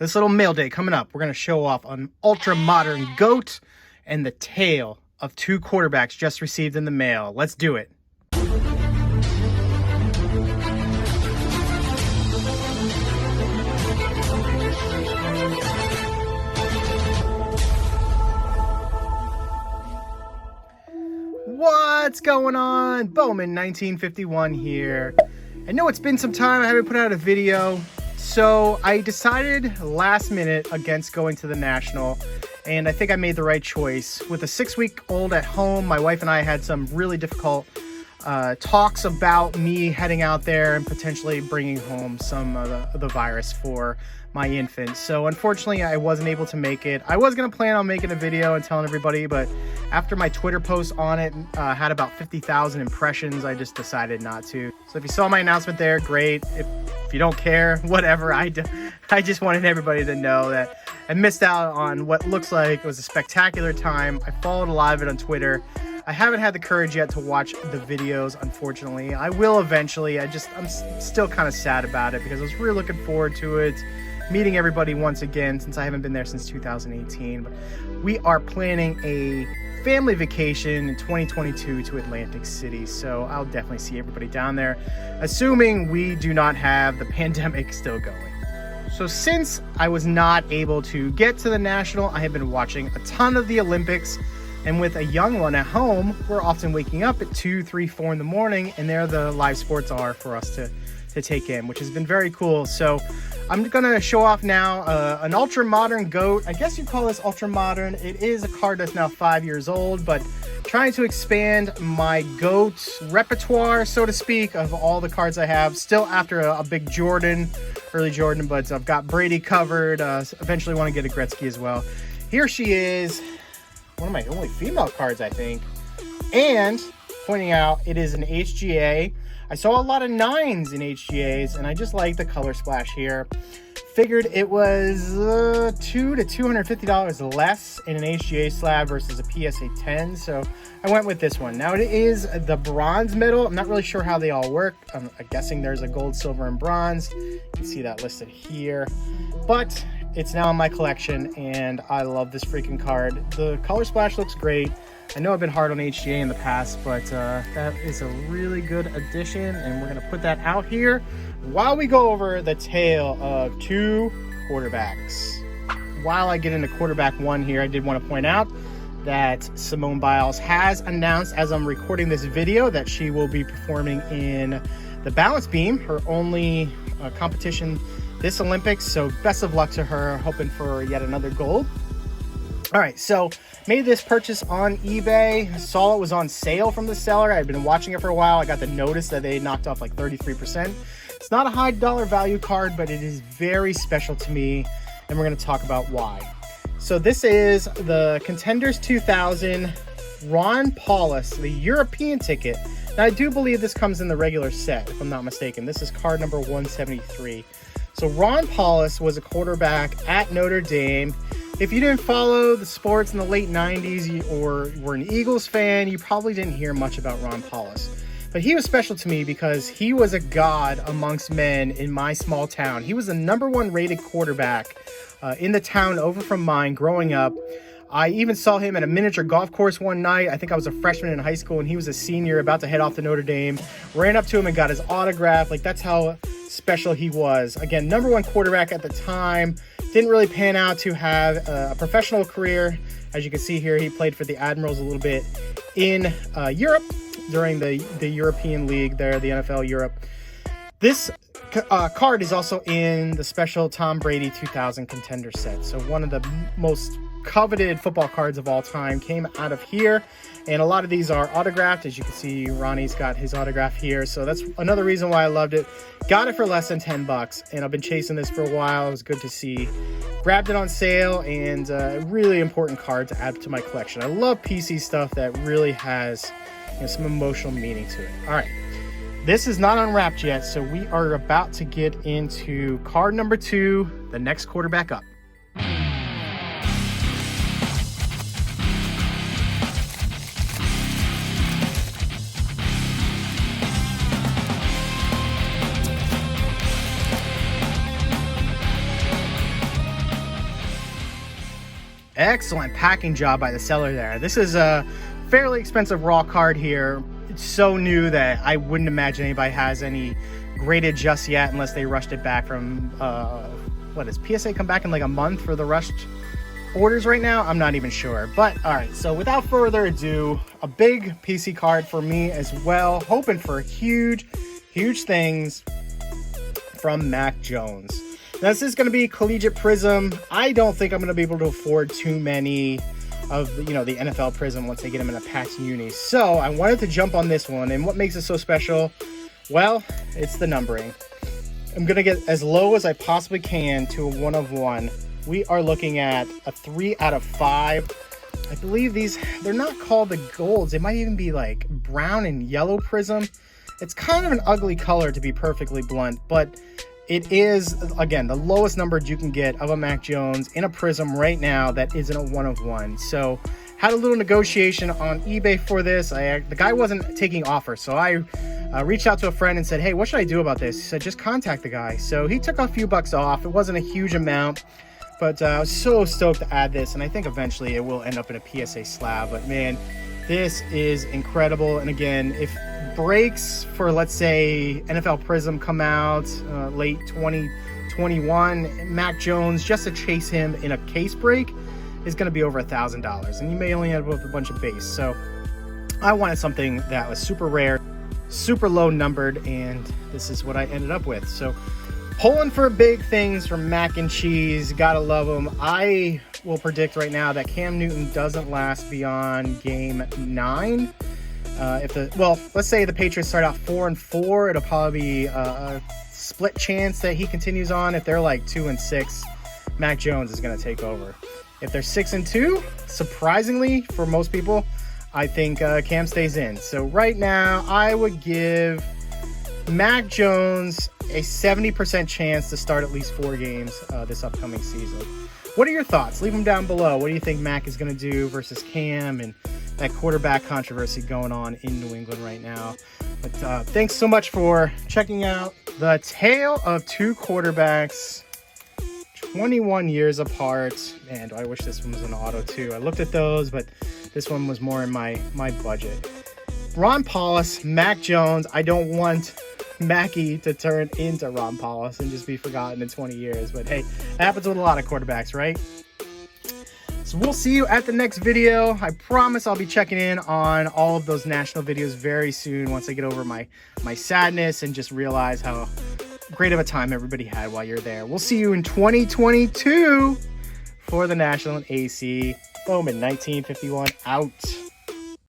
This little mail day coming up, we're going to show off an ultra modern GOAT and the tale of two quarterbacks just received in the mail. Let's do it. What's going on? Bowman 1951 here. I know it's been some time, I haven't put out a video, so I decided last minute against going to the National, and I think I made the right choice. With a 6-week-old at home, my wife and I had some really difficult talks about me heading out there and potentially bringing home some of the virus for my infant. So unfortunately, I wasn't able to make it. I was going to plan on making a video and telling everybody, but after my Twitter post on it had about 50,000 impressions, I just decided not to. So if you saw my announcement there, great. If you don't care, whatever. I just wanted everybody to know that I missed out on what looks like it was a spectacular time. I followed a lot of it on Twitter. I haven't had the courage yet to watch the videos, unfortunately. I will eventually. I'm still kind of sad about it because I was really looking forward to it, meeting everybody once again since I haven't been there since 2018. But we are planning a family vacation in 2022 to Atlantic City, so I'll definitely see everybody down there, assuming we do not have the pandemic still going. So since I was not able to get to the National, I have been watching a ton of the Olympics. And with a young one at home, we're often waking up at 2, 3, 4 in the morning, and there the live sports are for us to take in, which has been very cool. So I'm gonna show off now an ultra modern GOAT. I guess you call this ultra modern. It is a card that's now 5 years old, but trying to expand my GOAT repertoire, so to speak, of all the cards I have. Still after a big Jordan, early Jordan, but I've got Brady covered. Eventually want to get a Gretzky as well. Here she is. One of my only female cards, I think. And pointing out, it is an HGA. I saw a lot of 9s in HGAs, and I just like the color splash here. Figured it was $200 to $250 less in an HGA slab versus a PSA 10, so I went with this one. Now it is the bronze medal. I'm not really sure how they all work. I'm guessing there's a gold, silver, and bronze. You can see that listed here. But it's now in my collection, and I love this freaking card. The color splash looks great. I know I've been hard on HGA in the past, but that is a really good addition, and we're going to put that out here while we go over the tale of two quarterbacks. While I get into quarterback one here, I did want to point out that Simone Biles has announced, as I'm recording this video, that she will be performing in the balance beam, her only competition this Olympics, so best of luck to her, hoping for yet another gold. All right, so made this purchase on eBay. Saw it was on sale from the seller. I've been watching it for a while. I got the notice that they knocked off like 33%. It's not a high dollar value card, but it is very special to me, and we're going to talk about why. So this is the Contenders 2000 Ron Paulus, the European ticket. Now I do believe this comes in the regular set, if I'm not mistaken. This is card number 173. So Ron Paulus was a quarterback at Notre Dame. If you didn't follow the sports in the late 90s or were an Eagles fan, you probably didn't hear much about Ron Paulus. But he was special to me because he was a god amongst men in my small town. He was the #1 rated quarterback in the town over from mine growing up. I even saw him at a miniature golf course one night. I think I was a freshman in high school, and he was a senior about to head off to Notre Dame. Ran up to him and got his autograph. Like, that's how special he was. Again, #1 quarterback at the time. Didn't really pan out to have a professional career. As you can see here, he played for the Admirals a little bit in Europe during the European League there, the NFL Europe. This card is also in the special Tom Brady 2000 contender set. So one of the most coveted football cards of all time came out of here, and a lot of these are autographed. As you can see, Ronnie's got his autograph here, so that's another reason why I loved it. Got it for less than $10, and I've been chasing this for a while. It was good to see. Grabbed it on sale, and a really important card to add to my collection. I love PC stuff that really has, you know, some emotional meaning to it. All right, this is not unwrapped yet, so we are about to get into card number 2, the next quarterback up. Excellent packing job by the seller there. This is a fairly expensive raw card here. It's so new that I wouldn't imagine anybody has any graded just yet unless they rushed it back from, what does PSA come back in like a month for the rushed orders right now? I'm not even sure. But all right, so without further ado, a big PC card for me as well. Hoping for huge things from Mac Jones. Now, this is going to be Collegiate Prism. I don't think I'm going to be able to afford too many of the NFL Prism once they get them in a packed uni. So I wanted to jump on this one. And what makes it so special? Well, it's the numbering. I'm going to get as low as I possibly can to a 1 of 1. We are looking at a 3 out of 5. I believe they're not called the golds. They might even be like brown and yellow Prism. It's kind of an ugly color, to be perfectly blunt, but it is, again, the lowest number you can get of a Mac Jones in a Prism right now that isn't a 1 of 1. So had a little negotiation on eBay for this. The guy wasn't taking offers, so I reached out to a friend and said, hey, what should I do about this? He said, just contact the guy. So he took a few bucks off. It wasn't a huge amount, but I was so stoked to add this, and I think eventually it will end up in a PSA slab. But man, this is incredible. And again, if breaks for, let's say, NFL Prism come out late 2021, Mac Jones, just to chase him in a case break is going to be over $1,000, and you may only end up with a bunch of base. So I wanted something that was super rare, super low numbered, and this is what I ended up with. So pulling for big things from Mac and Cheese, gotta love them. I will predict right now that Cam Newton doesn't last beyond game 9. Let's say the Patriots start out 4-4, it'll probably be a split chance that he continues on. If they're like 2-6, Mac Jones is going to take over. If they're 6-2, surprisingly for most people, I think Cam stays in. So right now, I would give Mac Jones a 70% chance to start at least 4 games this upcoming season. What are your thoughts? Leave them down below. What do you think Mac is going to do versus Cam and that quarterback controversy going on in New England right now? But thanks so much for checking out the tale of 2 quarterbacks, 21 years apart. Man, do I wish this one was an auto too. I looked at those, but this one was more in my budget. Ron Paulus, Mac Jones. I don't want Mackie to turn into Ron Paulus and just be forgotten in 20 years. But hey, it happens with a lot of quarterbacks, right? So we'll see you at the next video. I promise I'll be checking in on all of those national videos very soon once I get over my sadness and just realize how great of a time everybody had while you're there. We'll see you in 2022 for the National and AC. Bowman 1951 out.